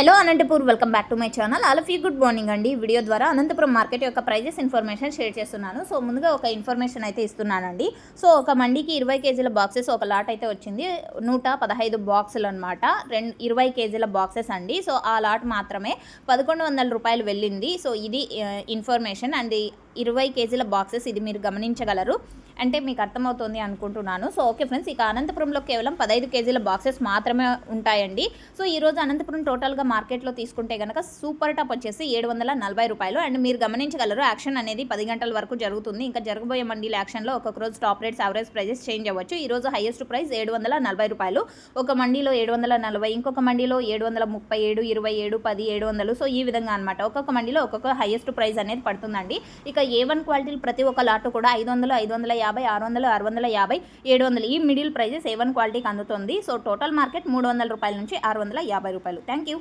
Hello Anantapur, welcome back to my channel. All of you good morning అండి. Video ద్వారా Anantapuram market యొక్క prices information share చేస్తున్నాను. So ముందుగా ఒక ఇన్ఫర్మేషన్ అయితే ఇస్తున్నానండి. సో ఒక మండికి 20 కేజీల బాక్సెస్ ఒక లాట్ అయితే వచ్చింది. 115 బాక్సులు అనమాట. 20 కేజీల బాక్సెస్ అండి. సో ఆ లాట్ మాత్రమే 1100 రూపాయలు వెళ్ళింది. సో ఇది ఇన్ఫర్మేషన్ అండ్ 20 కేజీల బాక్సెస్, ఇది మీరు గమనించగలరు. అంటే మీకు అర్థమవుతుంది అనుకుంటున్నాను. సో ఓకే ఫ్రెండ్స్, ఇక అనంతపురంలో కేవలం 15 కేజీల బాక్సెస్ మాత్రమే ఉంటాయండి. సో ఈరోజు అనంతపురం టోటల్గా మార్కెట్లో తీసుకుంటే కనుక సూపర్ టాప్ వచ్చేసి 740 రూపాయలు. అండ్ మీరు గమనించగలరు, యాక్షన్ అనేది 10 గంటల వరకు జరుగుతుంది. ఇంకా జరగబోయే మండీల యాక్షన్లో ఒక్కొక్క రోజు top rates, average prices change అవ్వచ్చు. ఈరోజు హైయెస్ట్ ప్రైస్ 740 రూపాయలు. ఒక మండీలో 740, ఇంకొక మండీలో 737, 27, 10, 700. సో ఈ విధంగా అనమాట. ఒక్కొక్క మండీలో ఒక్కొక్క హైయెస్ట్ ప్రైస్ అనేది పడుతుందండి. ఇక A1 క్వాలిటీలు ప్రతి ఒక్క లాట్ కూడా 500, 550, 600, 650, 700 ఈ మిడిల్ ప్రైజెస్ A1 క్వాలిటీకి అందుతుంది. సో టోటల్ మార్కెట్ 300 రూపాయల నుంచి 650 రూపాయలు. Thank you.